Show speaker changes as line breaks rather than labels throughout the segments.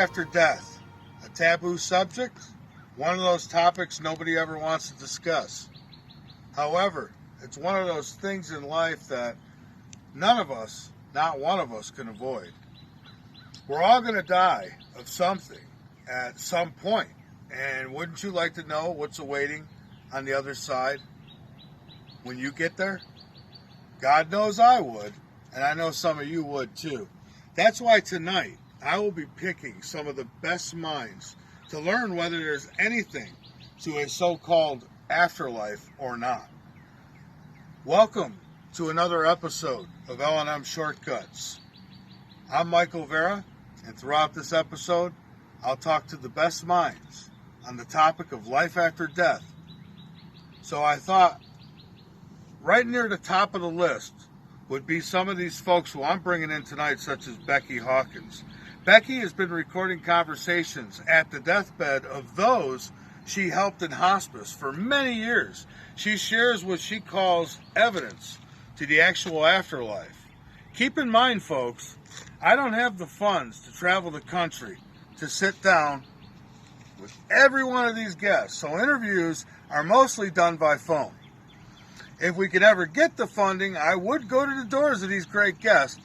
after death, a taboo subject, one of those topics nobody ever wants to discuss. However, it's one of those things in life that none of us, not one of us, can avoid. We're all going to die of something at some point. And wouldn't you like to know what's awaiting on the other side when you get there? God knows I would, and I know some of you would too. That's why tonight I will be picking some of the best minds to learn whether there's anything to a so-called afterlife or not. Welcome to another episode of LNM Shortcuts. I'm Michael Vera, and throughout this episode, I'll talk to the best minds on the topic of life after death. So I thought right near the top of the list would be some of these folks who I'm bringing in tonight, such as Becky Hawkins. Becky has been recording conversations at the deathbed of those she helped in hospice for many years. She shares what she calls evidence to the actual afterlife. Keep in mind, folks, I don't have the funds to travel the country to sit down with every one of these guests, so interviews are mostly done by phone. If we could ever get the funding, I would go to the doors of these great guests.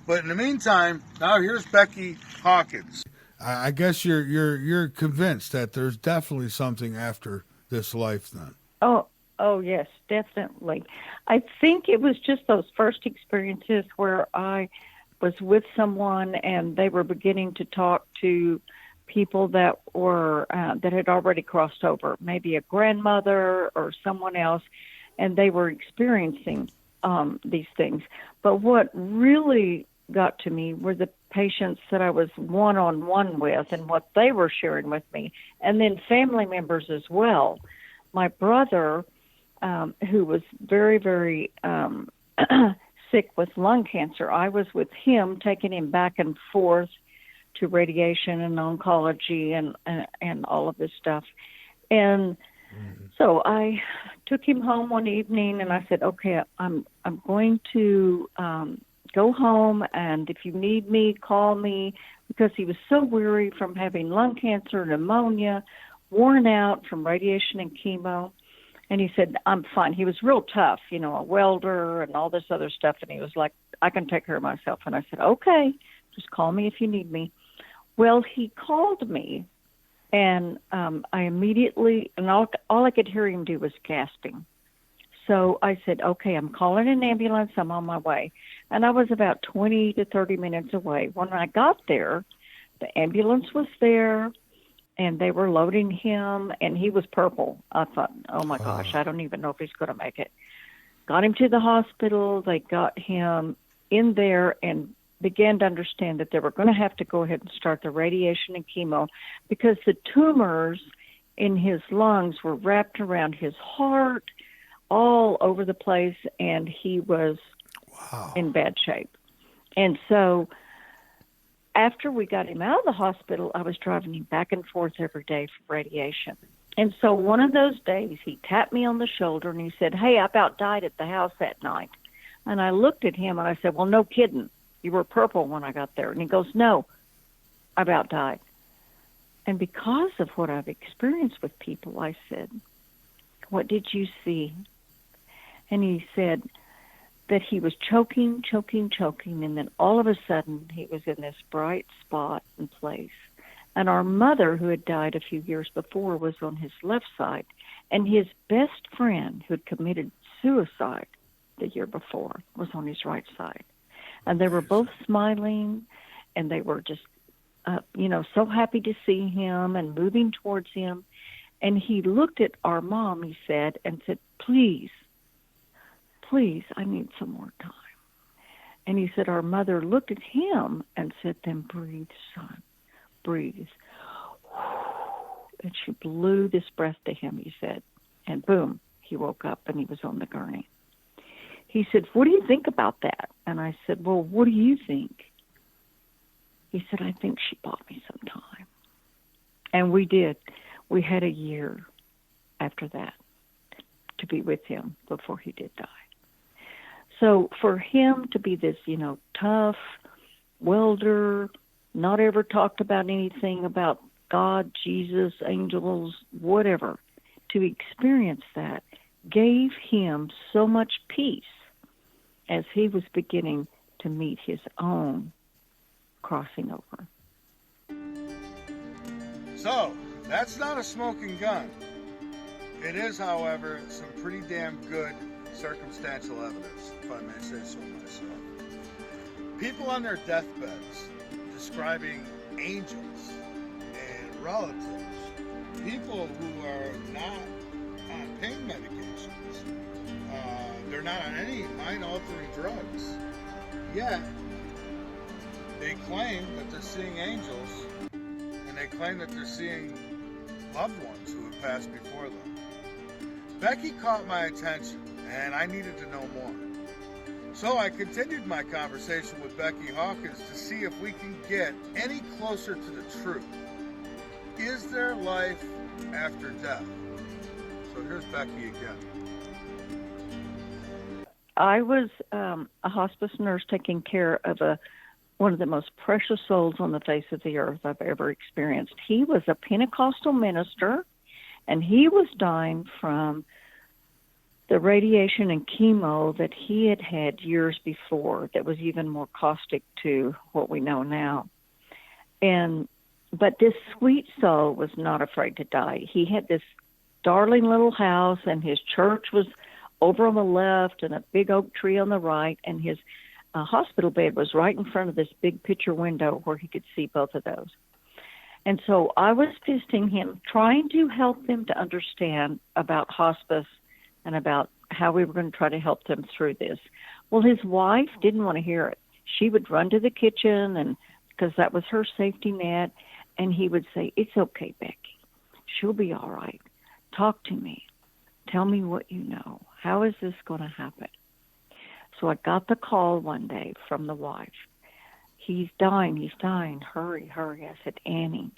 But in the meantime, now here's Becky Hawkins. I guess you're convinced that there's definitely something after this life, then.
Oh yes, definitely. I think it was just those first experiences where I was with someone and they were beginning to talk to people that were that had already crossed over, maybe a grandmother or someone else, and they were experiencing these things. But what really got to me were the patients that I was one-on-one with and what they were sharing with me, and then family members as well. My brother, who was very, very sick with lung cancer, I was with him, taking him back and forth to radiation and oncology and all of this stuff. And so I took him home one evening and I said, okay, I'm going to go home, and if you need me, call me, because he was so weary from having lung cancer, pneumonia, worn out from radiation and chemo. And he said, I'm fine. He was real tough, a welder and all this other stuff. And he was like, I can take care of myself. And I said, okay, just call me if you need me. Well, he called me, and I immediately, and all I could hear him do was gasping. So I said, okay, I'm calling an ambulance. I'm on my way. And I was about 20 to 30 minutes away. When I got there, the ambulance was there, and they were loading him, and he was purple. I thought, oh, my gosh, I don't even know if he's going to make it. Got him to the hospital. They got him in there and began to understand that they were going to have to go ahead and start the radiation and chemo because the tumors in his lungs were wrapped around his heart, all over the place, and he was in bad shape. And so after we got him out of the hospital, I was driving him back and forth every day for radiation. And so one of those days, he tapped me on the shoulder and he said, hey, I about died at the house that night. And I looked at him and I said, well, no kidding. You were purple when I got there. And he goes, no, I about died. And because of what I've experienced with people, I said, what did you see? And he said that he was choking, and then all of a sudden he was in this bright spot and place. And our mother, who had died a few years before, was on his left side, and his best friend, who had committed suicide the year before, was on his right side. And they were both smiling, and they were just, so happy to see him and moving towards him. And he looked at our mom, he said, and said, please, I need some more time. And he said, our mother looked at him and said, then breathe, son, breathe. And she blew this breath to him, he said. And boom, he woke up and he was on the gurney. He said, what do you think about that? And I said, well, what do you think? He said, I think she bought me some time. And we did. We had a year after that to be with him before he did die. So for him to be this, tough welder, not ever talked about anything about God, Jesus, angels, whatever, to experience that gave him so much peace as he was beginning to meet his own crossing over.
So, that's not a smoking gun. It is, however, some pretty damn good circumstantial evidence, if I may say so myself. People on their deathbeds describing angels and relatives, people who are not on pain medications, they're not on any mind-altering drugs, yet they claim that they're seeing angels, and they claim that they're seeing loved ones who have passed before them. Becky caught my attention, and I needed to know more. So I continued my conversation with Becky Hawkins to see if we can get any closer to the truth. Is there life after death? So here's Becky again.
I was a hospice nurse taking care of one of the most precious souls on the face of the earth I've ever experienced. He was a Pentecostal minister, and he was dying from the radiation and chemo that he had had years before that was even more caustic to what we know now. But this sweet soul was not afraid to die. He had this darling little house, and his church was over on the left and a big oak tree on the right, and his hospital bed was right in front of this big picture window where he could see both of those. And so I was visiting him, trying to help them to understand about hospice and about how we were going to try to help them through this. Well, his wife didn't want to hear it. She would run to the kitchen, and because that was her safety net, and he would say, "It's okay, Becky. She'll be all right. Talk to me. Tell me what you know. How is this going to happen?" So I got the call one day from the wife. He's dying. Hurry. I said, "Annie,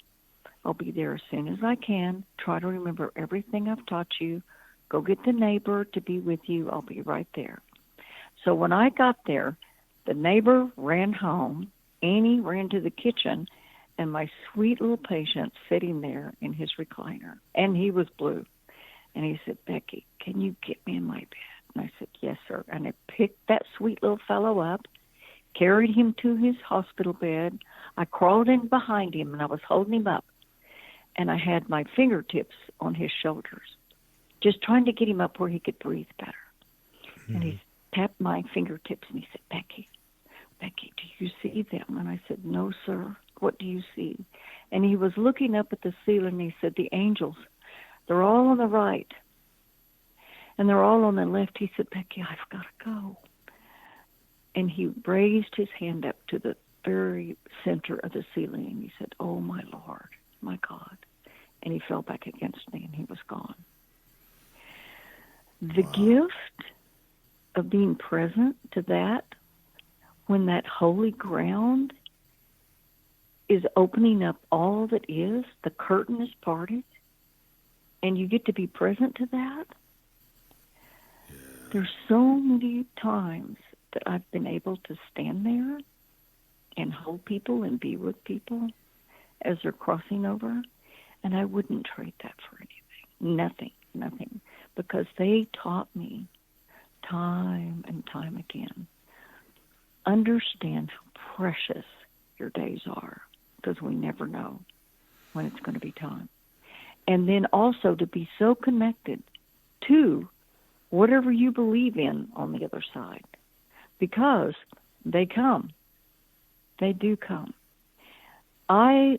I'll be there as soon as I can. Try to remember everything I've taught you. Go get the neighbor to be with you. I'll be right there." So when I got there, the neighbor ran home. Annie ran to the kitchen, and my sweet little patient sitting there in his recliner. And he was blue. And he said, "Becky, can you get me in my bed?" And I said, "Yes, sir." And I picked that sweet little fellow up, carried him to his hospital bed. I crawled in behind him, and I was holding him up. And I had my fingertips on his shoulders, just trying to get him up where he could breathe better. And he tapped my fingertips, and he said, Becky, do you see them?" And I said, "No, sir. What do you see?" And he was looking up at the ceiling, and he said, "The angels, they're all on the right, and they're all on the left." He said, "Becky, I've got to go." And he raised his hand up to the very center of the ceiling, and he said, "Oh, my Lord, my God." And he fell back against me, and he was gone. The gift of being present to that, when that holy ground is opening up all that is, the curtain is parted, and you get to be present to that. Yeah. There's so many times that I've been able to stand there and hold people and be with people as they're crossing over, and I wouldn't trade that for anything. Nothing. Because they taught me time and time again, understand how precious your days are, because we never know when it's going to be time. And then also to be so connected to whatever you believe in on the other side, because they come. They do come. I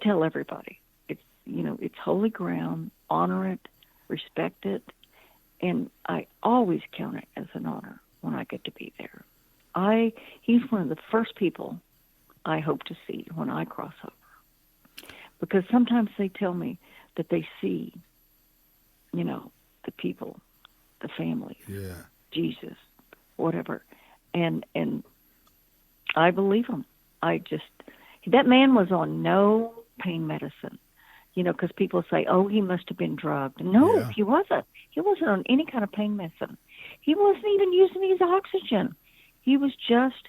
tell everybody, it's holy ground, honor it, respect it, and I always count it as an honor when I get to be there. He's one of the first people I hope to see when I cross over. Because sometimes they tell me that they see, the people, the family, Jesus, whatever. And I believe them. That man was on no pain medicine, because people say, "Oh, he must have been drugged." No, he wasn't. He wasn't on any kind of pain medicine. He wasn't even using his oxygen. He was just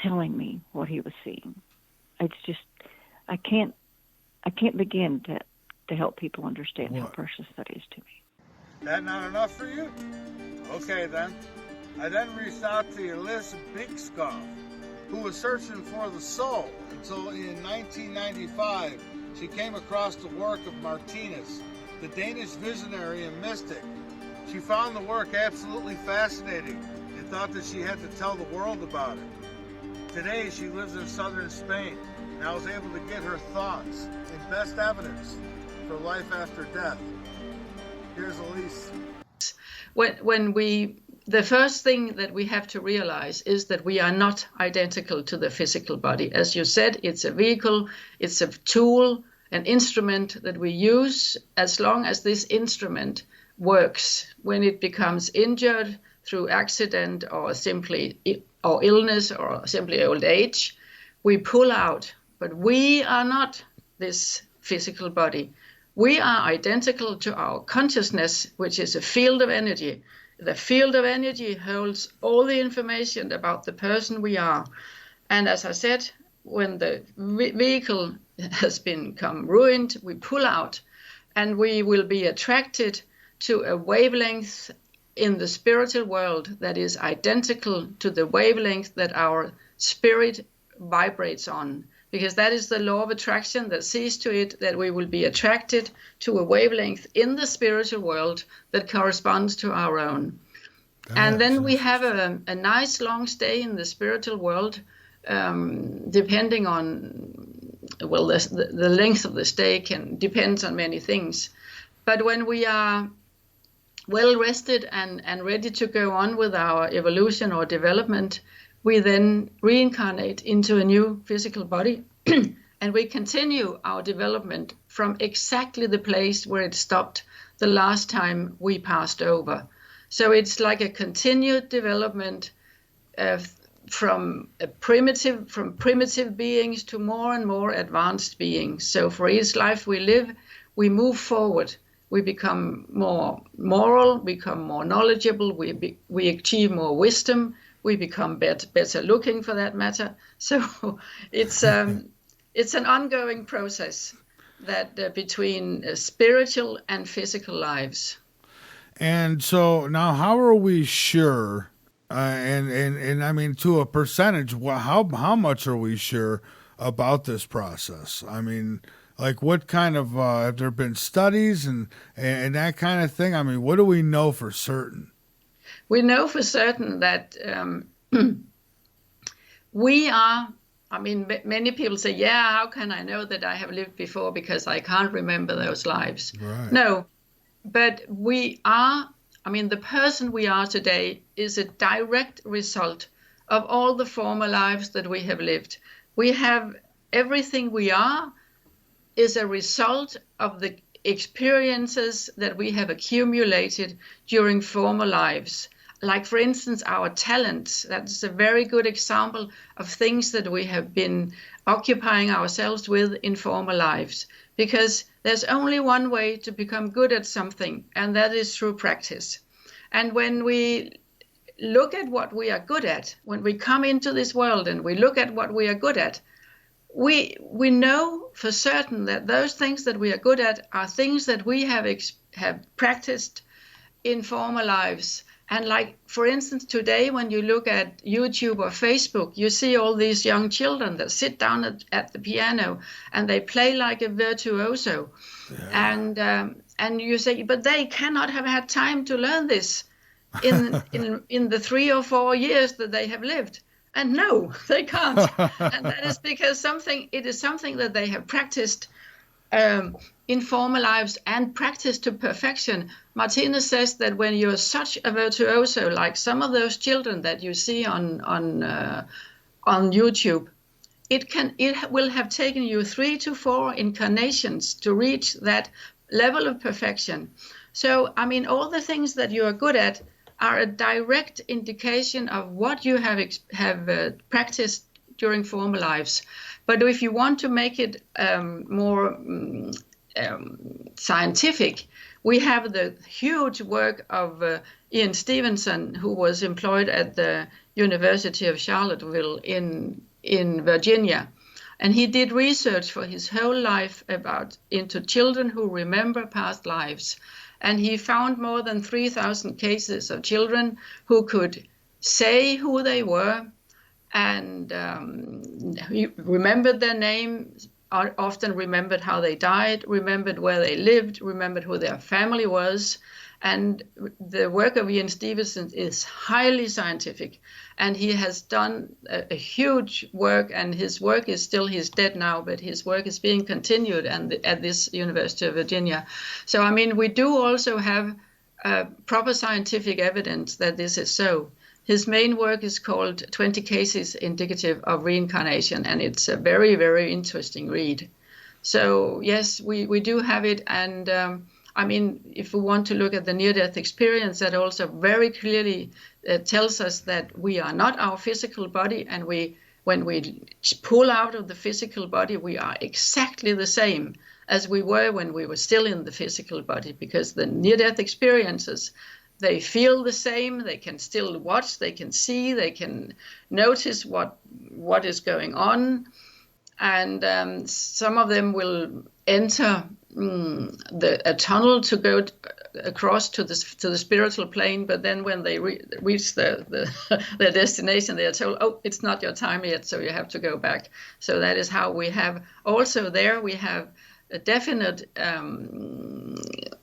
telling me what he was seeing. It's just, I can't begin to help people understand how precious that is to me.
That not enough for you? Okay then. I then reached out to Elis Bigskov, who was searching for the soul until in 1995 she came across the work of Martinus, the Danish visionary and mystic. She found the work absolutely fascinating and thought that she had to tell the world about it. Today she lives in southern Spain and I was able to get her thoughts and best evidence for life after death. Here's Elise.
The first thing that we have to realize is that we are not identical to the physical body. As you said, it's a vehicle, it's a tool, an instrument that we use as long as this instrument works. When it becomes injured through accident or illness or simply old age, we pull out. But we are not this physical body. We are identical to our consciousness, which is a field of energy. The field of energy holds all the information about the person we are. And as I said, when the vehicle has become ruined, we pull out and we will be attracted to a wavelength in the spiritual world that is identical to the wavelength that our spirit vibrates on. Because that is the law of attraction that sees to it that we will be attracted to a wavelength in the spiritual world that corresponds to our own. And then we have a nice long stay in the spiritual world, depending on, well, the length of the stay depends on many things. But when we are well rested and ready to go on with our evolution or development, we then reincarnate into a new physical body and we continue our development from exactly the place where it stopped the last time we passed over. So it's like a continued development from primitive beings to more and more advanced beings. So for each life we live, we move forward. We become more moral, become more knowledgeable, we achieve more wisdom, we become better looking for that matter. So it's an ongoing process that between spiritual and physical lives.
And so now, how are we sure? And I mean, to a percentage, how much are we sure about this process? I mean, like what kind of have there been studies and that kind of thing? I mean, what do we know for certain?
We know for certain that we are, I mean, many people say, yeah, how can I know that I have lived before because I can't remember those lives?
Right.
No, but we are, I mean, the person we are today is a direct result of all the former lives that we have lived. We have everything we are is a result of the experiences that we have accumulated during former lives. Like, for instance, our talents. That's a very good example of things that we have been occupying ourselves with in former lives. Because there's only one way to become good at something, and that is through practice. And when we look at what we are good at, when we come into this world and we look at what we are good at, we know for certain that those things that we are good at are things that we have practiced in former lives. And like, for instance, today when you look at YouTube or Facebook, you see all these young children that sit down at the piano and they play like a virtuoso. Yeah. And you say, but they cannot have had time to learn this in the 3 or 4 years that they have lived. And no, they can't. And that is because it is something that they have practiced in former lives and practiced to perfection. Martinez says that when you're such a virtuoso, like some of those children that you see on YouTube, it will have taken you 3 to 4 incarnations to reach that level of perfection. So, I mean, all the things that you are good at are a direct indication of what you have practiced during former lives. But if you want to make it more scientific, we have the huge work of Ian Stevenson, who was employed at the University of Charlottesville in Virginia. And he did research for his whole life into children who remember past lives. And he found more than 3,000 cases of children who could say who they were and remembered their name, often remembered how they died, remembered where they lived, remembered who their family was. And the work of Ian Stevenson is highly scientific, and he has done a huge work, and his work is still, he's dead now, but his work is being continued at this University of Virginia. So, I mean, we do also have proper scientific evidence that this is so. His main work is called 20 Cases Indicative of Reincarnation, and it's a very, very interesting read. So, yes, we do have it, and I mean, if we want to look at the near-death experience, that also very clearly tells us that we are not our physical body, and when we pull out of the physical body, we are exactly the same as we were when we were still in the physical body, because the near-death experiences, they feel the same, they can still watch, they can see, they can notice what is going on, and some of them will enter a tunnel to go across to the spiritual plane, but then when they reach their destination, they are told, oh, it's not your time yet, so you have to go back. So that is how we have also there we have a definite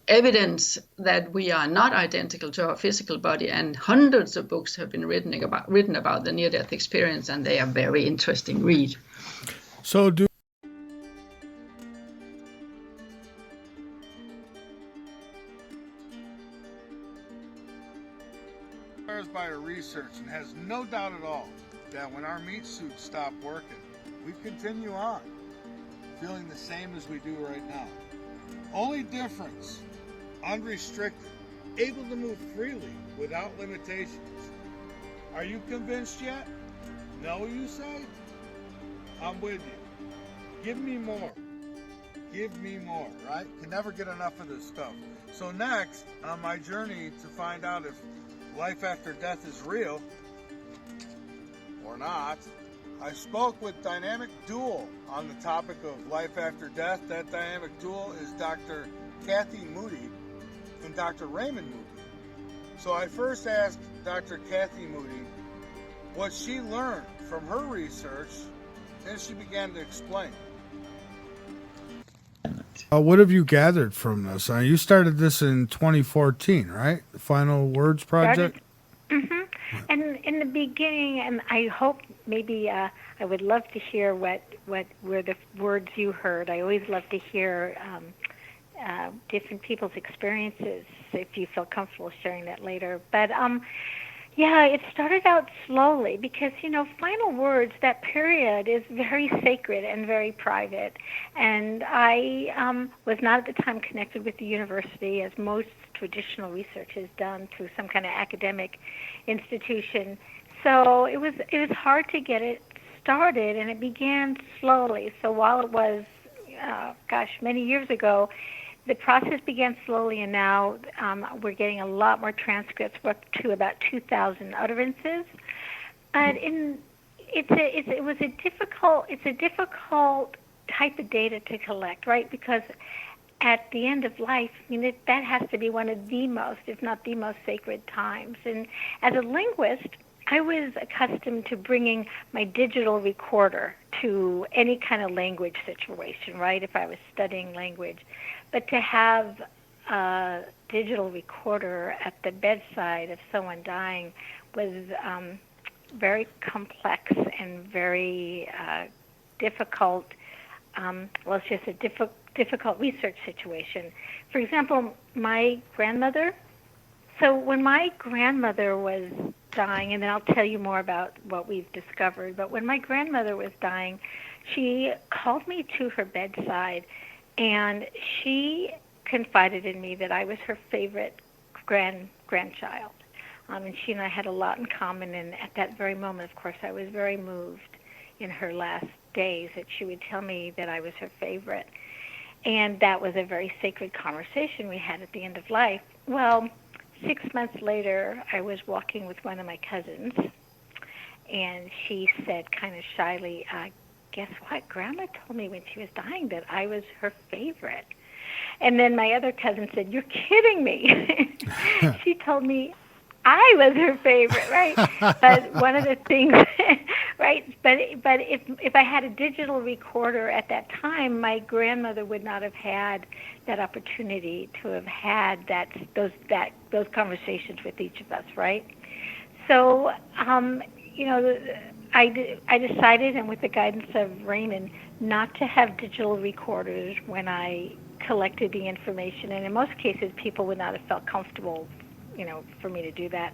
evidence that we are not identical to our physical body, and hundreds of books have been written about the near-death experience, and they are very interesting read.
So do by our research and has no doubt at all that when our meat suits stop working, we continue on feeling the same as we do right now. Only difference, unrestricted, able to move freely without limitations. Are you convinced yet? No, you say? I'm with you. Give me more. Give me more, right? Can never get enough of this stuff. So next, on my journey to find out if life after death is real or not, I spoke with Dynamic Dual on the topic of life after death. That Dynamic Dual is Dr. Kathy Moody and Dr. Raymond Moody. So I first asked Dr. Kathy Moody what she learned from her research, then she began to explain. What have you gathered from this? You started this in 2014, right? The Final Words Project?
Mm-hmm. And in the beginning, and I hope maybe I would love to hear what were the words you heard. I always love to hear different people's experiences, if you feel comfortable sharing that later. But yeah, it started out slowly because, final words, that period is very sacred and very private. And I was not at the time connected with the university, as most traditional research is done through some kind of academic institution. So it was hard to get it started, and it began slowly. So while it was, many years ago, the process began slowly, and now we're getting a lot more transcripts. We're up to about 2,000 utterances. But it's a difficult type of data to collect, right? Because at the end of life, that has to be one of the most, if not the most sacred times. And as a linguist, I was accustomed to bringing my digital recorder to any kind of language situation, right, if I was studying language. But to have a digital recorder at the bedside of someone dying was very complex and very difficult. It's just a difficult research situation. For example, my grandmother. So when my grandmother was dying, and then I'll tell you more about what we've discovered, but when my grandmother was dying, she called me to her bedside, and she confided in me that I was her favorite grandchild. And she and I had a lot in common, and at that very moment, of course, I was very moved in her last days that she would tell me that I was her favorite. And that was a very sacred conversation we had at the end of life. Well, 6 months later, I was walking with one of my cousins, and she said kind of shyly, guess what? Grandma told me when she was dying that I was her favorite. And then my other cousin said, you're kidding me. She told me I was her favorite, right? But one of the things, right? But if I had a digital recorder at that time, my grandmother would not have had that opportunity to have had those conversations with each of us, right? So, I decided, and with the guidance of Raymond, not to have digital recorders when I collected the information, and in most cases, people would not have felt comfortable, for me to do that.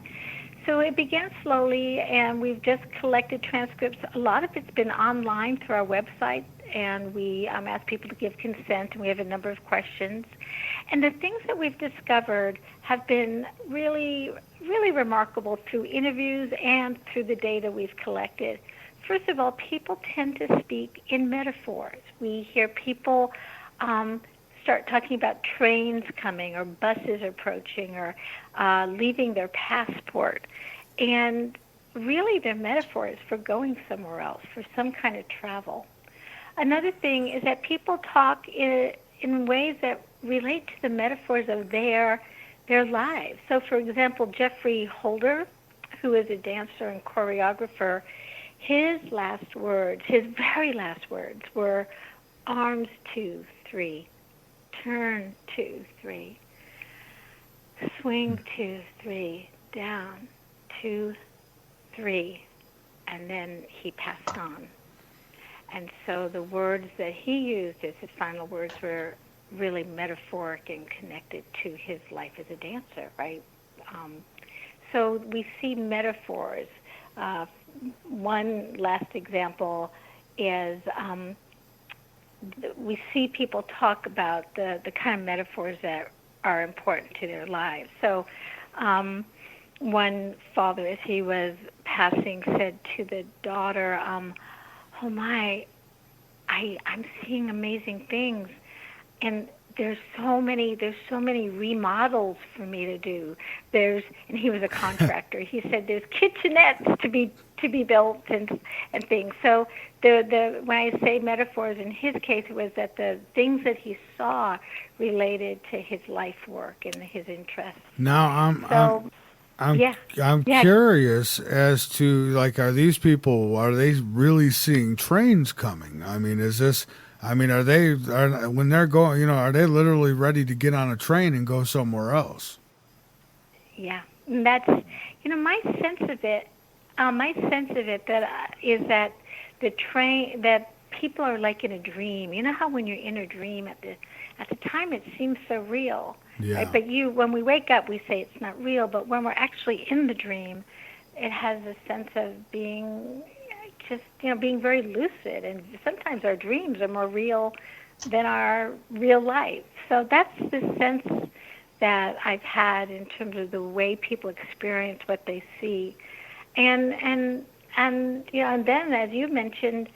So it began slowly, and we've just collected transcripts. A lot of it's been online through our website, and we ask people to give consent, and we have a number of questions. And the things that we've discovered have been really, really remarkable through interviews and through the data we've collected. First of all, people tend to speak in metaphors. We hear people start talking about trains coming or buses approaching or leaving their passport. And really they're metaphors for going somewhere else, for some kind of travel. Another thing is that people talk in ways that relate to the metaphors of their lives. So, for example, Jeffrey Holder, who is a dancer and choreographer, his very last words were arms 2, 3, turn 2, 3, swing 2, 3, down 2, 3, and then he passed on. And so the words that he used as his final words were really metaphoric and connected to his life as a dancer, right? So we see metaphors. One last example is we see people talk about the kind of metaphors that are important to their lives. So one father, as he was passing, said to the daughter, oh my, I'm seeing amazing things, and there's so many remodels for me to do. And he was a contractor. He said there's kitchenettes to be built and things. So when I say metaphors, in his case, it was that the things that he saw related to his life work and his interests.
Now I'm curious as to, are these people, are they really seeing trains coming? I mean, when they're going, are they literally ready to get on a train and go somewhere else?
Yeah, and that's, my sense of it is that the train, that people are like in a dream. You know how when you're in a dream at the time it seems so real.
Yeah.
Right? But when we wake up, we say it's not real. But when we're actually in the dream, it has a sense of being being very lucid. And sometimes our dreams are more real than our real life. So that's the sense that I've had in terms of the way people experience what they see. And then, as you mentioned,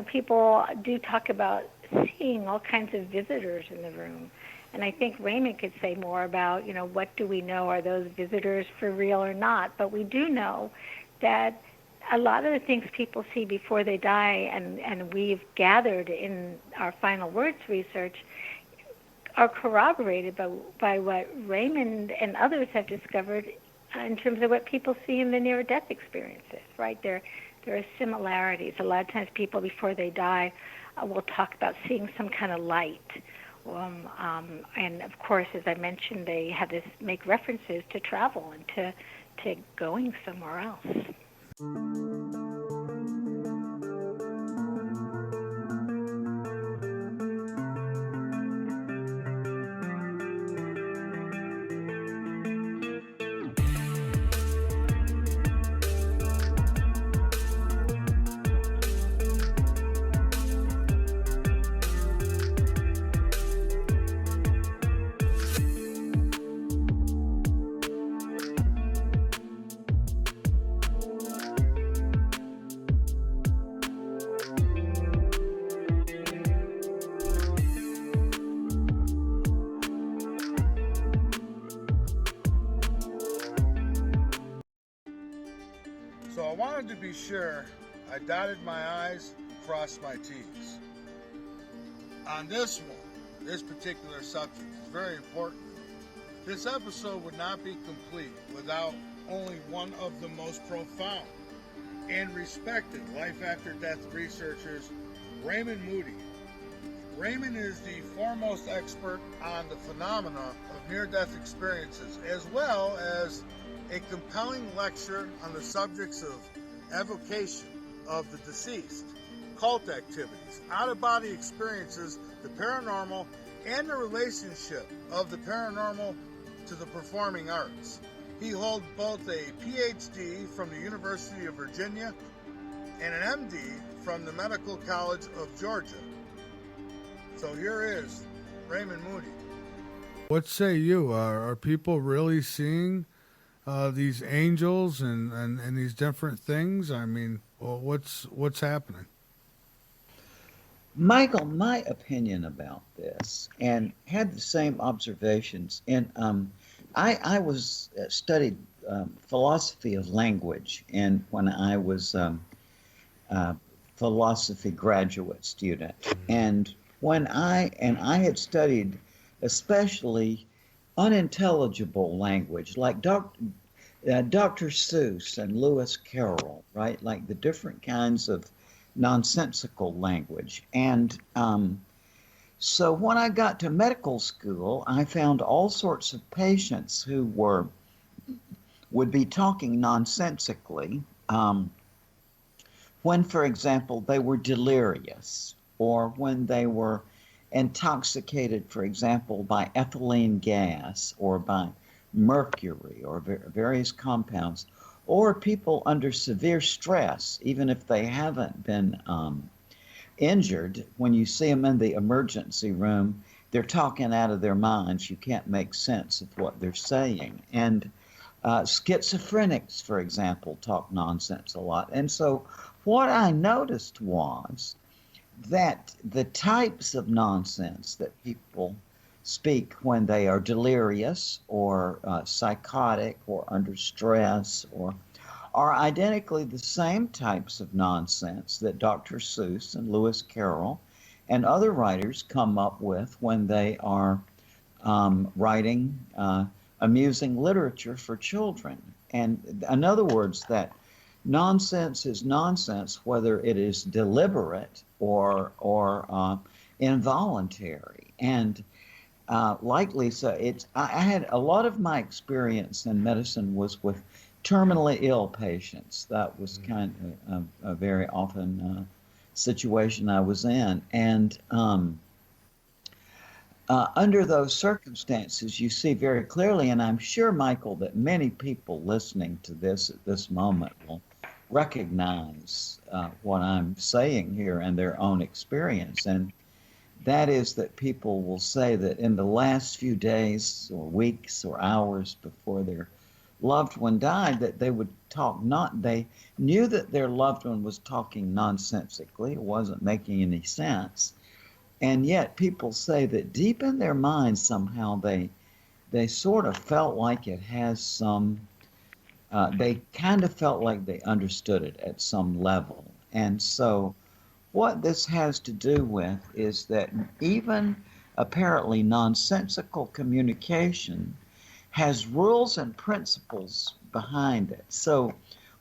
people do talk about seeing all kinds of visitors in the room. And I think Raymond could say more about, what do we know? Are those visitors for real or not? But we do know that a lot of the things people see before they die, and we've gathered in our final words research, are corroborated by what Raymond and others have discovered in terms of what people see in the near-death experiences, right? There are similarities. A lot of times people, before they die, will talk about seeing some kind of light. And of course, as I mentioned, they have to make references to travel and to going somewhere else.
So I wanted to be sure I dotted my I's and crossed my T's. On this one, this particular subject is very important. This episode would not be complete without only one of the most profound and respected life after death researchers, Raymond Moody. Raymond is the foremost expert on the phenomena of near-death experiences, as well as a compelling lecture on the subjects of evocation of the deceased, cult activities, out-of-body experiences, the paranormal, and the relationship of the paranormal to the performing arts. He holds both a PhD from the University of Virginia and an MD from the Medical College of Georgia. So here is Raymond Moody.
What say you? Are people really seeing these angels and these different things? I mean, well, what's happening?
Michael, my opinion about this, and had the same observations. And I was studied philosophy of language, and when I was a philosophy graduate student, and when I had studied especially unintelligible language, like Dr. Seuss and Lewis Carroll, right? Like the different kinds of nonsensical language. And so when I got to medical school, I found all sorts of patients who would be talking nonsensically when, for example, they were delirious, or when they were intoxicated, for example, by ethylene gas or by mercury or various compounds, or people under severe stress, even if they haven't been injured. When you see them in the emergency room, they're talking out of their minds. You can't make sense of what they're saying. And schizophrenics, for example, talk nonsense a lot. And so what I noticed was that the types of nonsense that people speak when they are delirious or psychotic or under stress are identically the same types of nonsense that Dr. Seuss and Lewis Carroll and other writers come up with when they are writing amusing literature for children. And in other words, that nonsense is nonsense, whether it is deliberate or involuntary. And likely so. I had a lot of my experience in medicine was with terminally ill patients. That was kind of a very often situation I was in. And under those circumstances, you see very clearly, and I'm sure, Michael, that many people listening to this at this moment will recognize what I'm saying here and their own experience. And that is that people will say that in the last few days or weeks or hours before their loved one died, that they would they knew that their loved one was talking nonsensically, it wasn't making any sense. And yet people say that deep in their minds somehow they sort of felt like it has some, they kind of felt like they understood it at some level. And so what this has to do with is that even apparently nonsensical communication has rules and principles behind it. So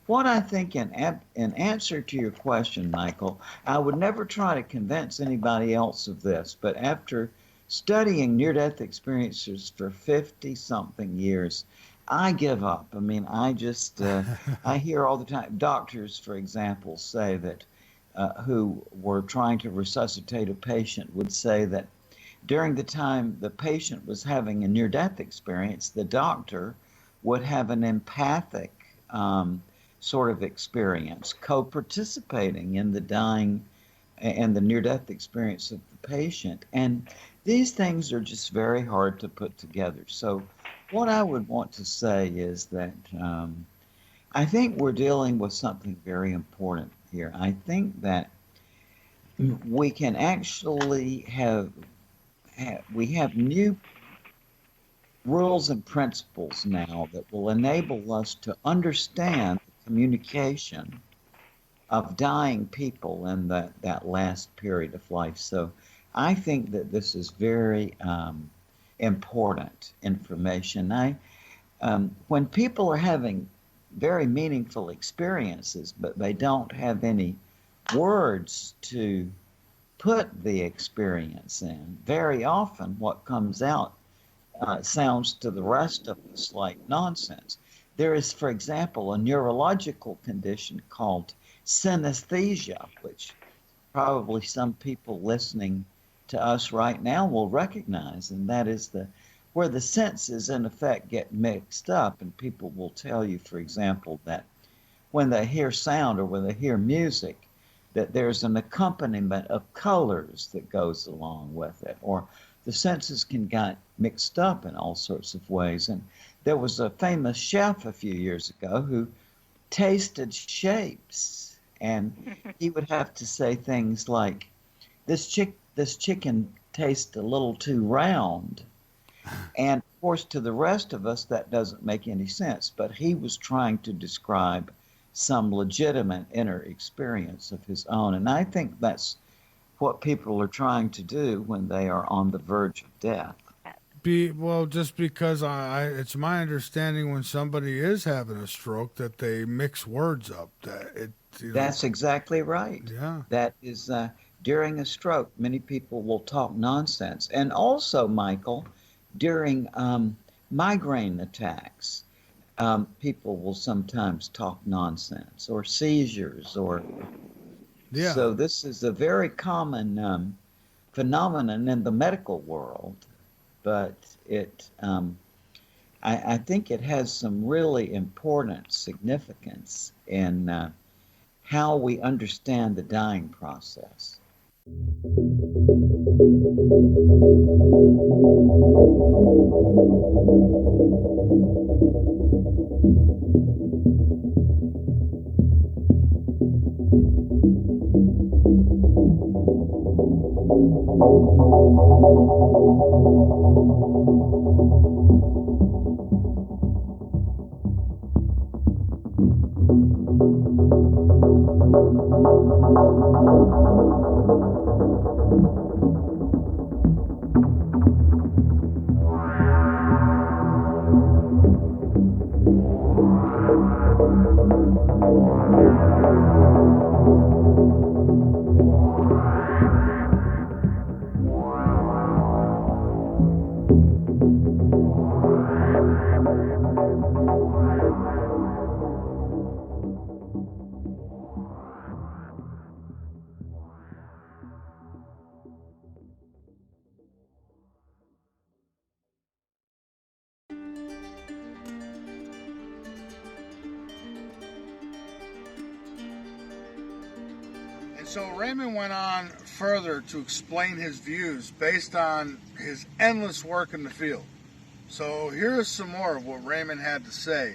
what I think in answer to your question, Michael, I would never try to convince anybody else of this, but after studying near-death experiences for 50-something years, I give up. I mean, I just, I hear all the time, doctors, for example, say that who were trying to resuscitate a patient would say that during the time the patient was having a near-death experience, the doctor would have an empathic sort of experience, co-participating in the dying and the near-death experience of the patient. And these things are just very hard to put together. So what I would want to say is that I think we're dealing with something very important here. I think that we can actually have new rules and principles now that will enable us to understand the communication of dying people in that last period of life. So I think that this is very important information. When people are having very meaningful experiences, but they don't have any words to put the experience in, very often what comes out sounds to the rest of us like nonsense. There is, for example, a neurological condition called synesthesia, which probably some people listening to us right now will recognize, and that is where the senses in effect get mixed up, and people will tell you, for example, that when they hear sound or when they hear music, that there's an accompaniment of colors that goes along with it, or the senses can get mixed up in all sorts of ways. And there was a famous chef a few years ago who tasted shapes, and he would have to say things like, this chicken tastes a little too round. And of course, to the rest of us, that doesn't make any sense. But he was trying to describe some legitimate inner experience of his own. And I think that's what people are trying to do when they are on the verge of death.
Just because it's my understanding when somebody is having a stroke that they mix words up.
That's exactly right.
Yeah.
That is, during a stroke, many people will talk nonsense. And also, Michael, during migraine attacks, people will sometimes talk nonsense, or seizures, or
yeah.
So this is a very common phenomenon in the medical world, but I think it has some really important significance in how we understand the dying process.
And so Raymond went on further to explain his views based on his endless work in the field. So here's some more of what Raymond had to say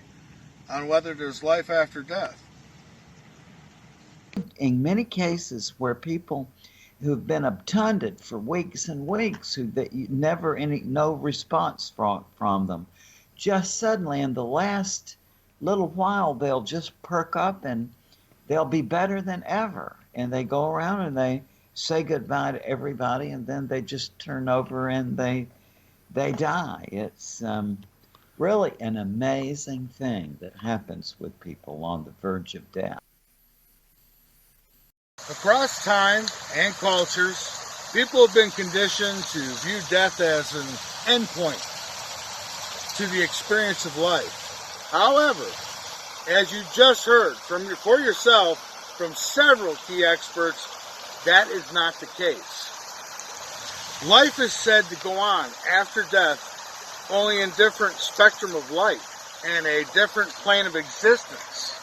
on whether there's life after death.
In many cases where people who've been obtunded for weeks and weeks, no response from them, just suddenly in the last little while they'll just perk up and they'll be better than ever. And they go around and they say goodbye to everybody, and then they just turn over and they die. It's really an amazing thing that happens with people on the verge of death.
Across time and cultures, people have been conditioned to view death as an endpoint to the experience of life. However, as you just heard for yourself from several key experts, that is not the case. Life is said to go on after death, only in different spectrum of light and a different plane of existence.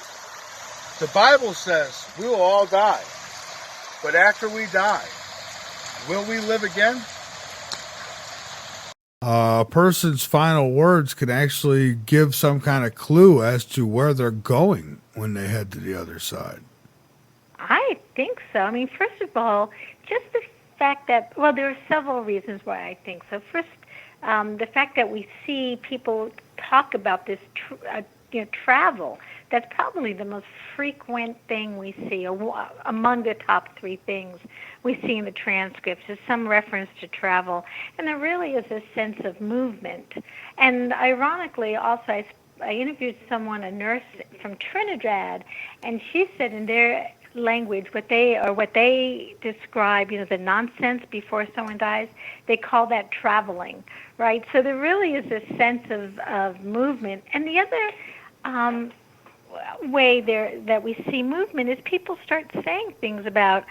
The Bible says we will all die. But after we die, will we live again?
A person's final words can actually give some kind of clue as to where they're going when they head to the other side.
I think so. I mean, first of all, just the fact that, well, there are several reasons why I think so. First, the fact that we see people talk about this travel. That's probably the most frequent thing we see, among the top 3 things we see in the transcripts is some reference to travel, and there really is a sense of movement. And ironically, also, I interviewed someone, a nurse from Trinidad, and she said in their language, what they describe, the nonsense before someone dies, they call that traveling, right? So there really is a sense of movement. And the other way there that we see movement is people start saying things about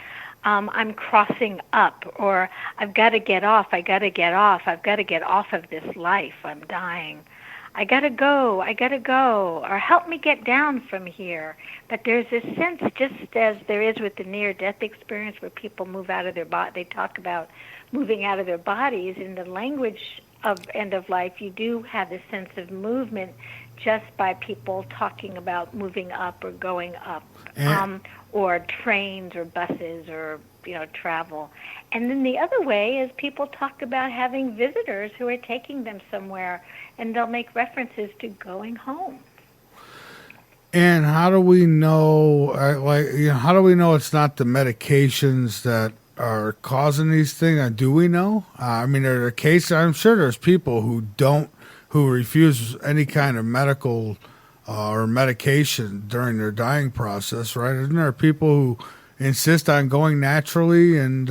I'm crossing up, or I've got to get off, I've got to get off of this life, I'm dying. I gotta go, or help me get down from here. But there's this sense, just as there is with the near-death experience where people move out of their body, they talk about moving out of their bodies. In the language of end of life, you do have this sense of movement just by people talking about moving up or going up, or trains or buses or travel. And then the other way is people talk about having visitors who are taking them somewhere, and they'll make references to going home.
And how do we know, how do we know it's not the medications that are causing these things? Do we know? Are there cases? I'm sure there's people who refuse any kind of medical or medication during their dying process, right? Isn't there people who insist on going naturally? And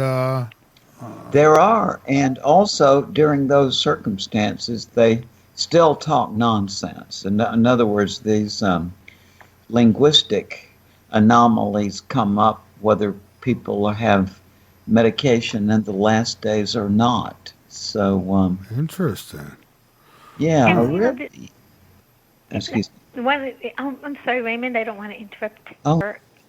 there are, and also during those circumstances, they still talk nonsense. In other words, these linguistic anomalies come up whether people have medication in the last days or not. So
interesting.
Yeah,
and,
excuse me.
I'm sorry, Raymond, I don't want to interrupt.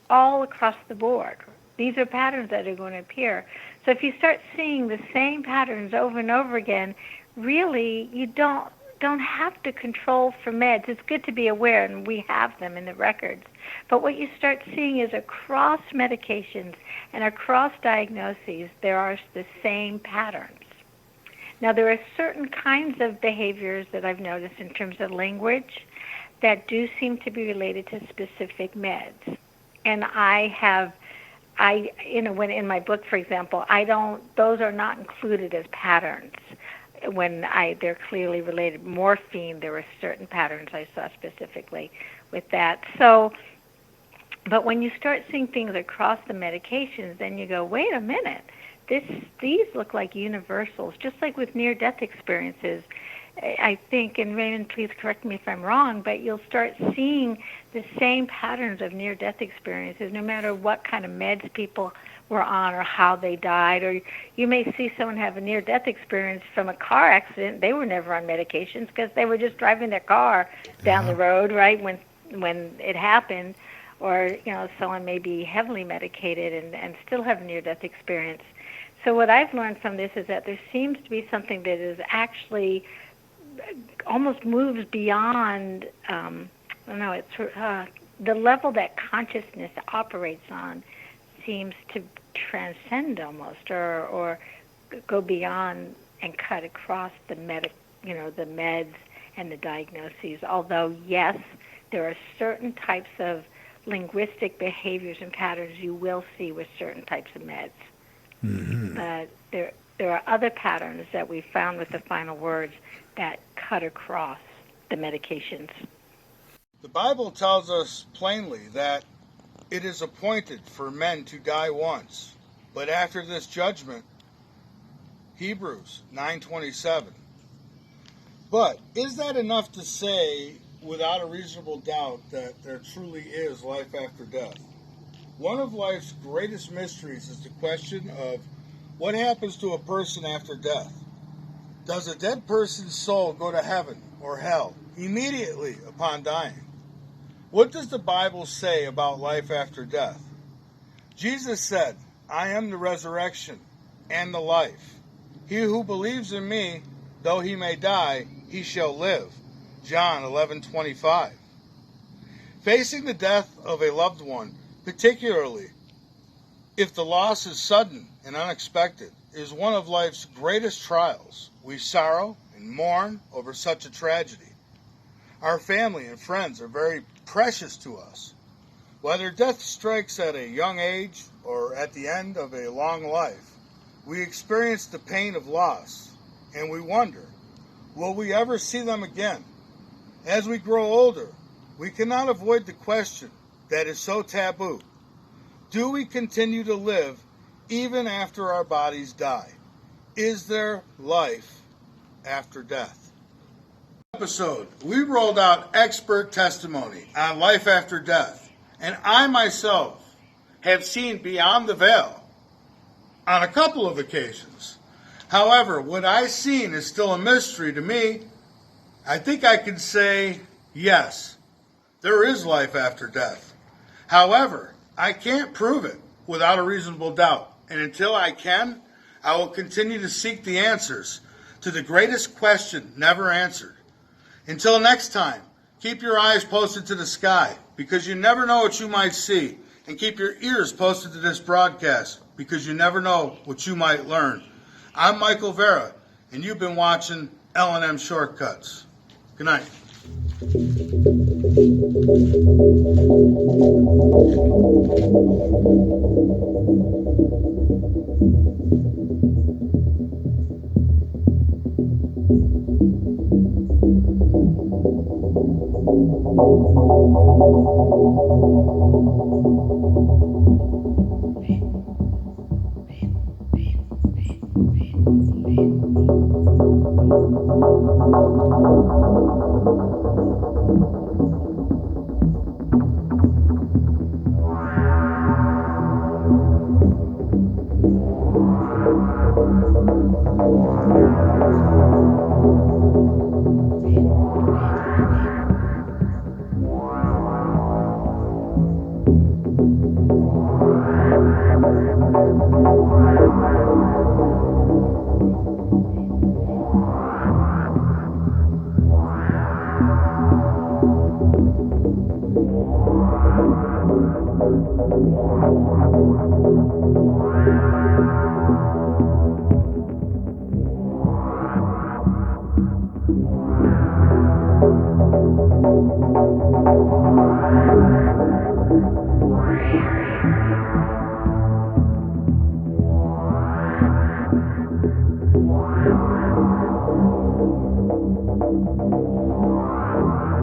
All across the board, these are patterns that are going to appear. So if you start seeing the same patterns over and over again, really you don't have to control for meds. It's good to be aware, and we have them in the records. But what you start seeing is across medications and across diagnoses, there are the same patterns. Now, there are certain kinds of behaviors that I've noticed in terms of language that do seem to be related to specific meds. And when in my book, for example, those are not included as patterns. They're clearly related. Morphine, there were certain patterns I saw specifically with that. So, but when you start seeing things across the medications, then you go, wait a minute, these look like universals, just like with near-death experiences. I think, and Raymond, please correct me if I'm wrong, but you'll start seeing the same patterns of near-death experiences, no matter what kind of meds people were on or how they died. Or you may see someone have a near-death experience from a car accident. They were never on medications because they were just driving their car down the road, right, when it happened. Or, someone may be heavily medicated and still have a near-death experience. So what I've learned from this is that there seems to be something that is actually almost moves beyond, the level that consciousness operates on seems to transcend almost, or go beyond and cut across the meds and the diagnoses. Although, yes, there are certain types of linguistic behaviors and patterns you will see with certain types of meds. Mm-hmm. But there are other patterns that we found with the final words that cut across the medications.
The Bible tells us plainly that it is appointed for men to die once, but after this judgment, Hebrews 9:27. But is that enough to say without a reasonable doubt that there truly is life after death? One of life's greatest mysteries is the question of what happens to a person after death. Does a dead person's soul go to heaven or hell immediately upon dying? What does the Bible say about life after death? Jesus said, I am the resurrection and the life. He who believes in me, though he may die, he shall live. John 11:25. Facing the death of a loved one, particularly if the loss is sudden and unexpected, is one of life's greatest trials. We sorrow and mourn over such a tragedy. Our family and friends are very precious to us. Whether death strikes at a young age or at the end of a long life, we experience the pain of loss, and we wonder, will we ever see them again? As we grow older, we cannot avoid the question that is so taboo. Do we continue to live even after our bodies die? Is there life after death? Episode, we rolled out expert testimony on life after death, and I myself have seen beyond the veil on a couple of occasions. However, what I've seen is still a mystery to me. I think I can say, yes, there is life after death. However, I can't prove it without a reasonable doubt, and until I can, I will continue to seek the answers to the greatest question never answered. Until next time, keep your eyes posted to the sky, because you never know what you might see, and keep your ears posted to this broadcast, because you never know what you might learn. I'm Michael Vera, and you've been watching LNM Shortcuts. Good night.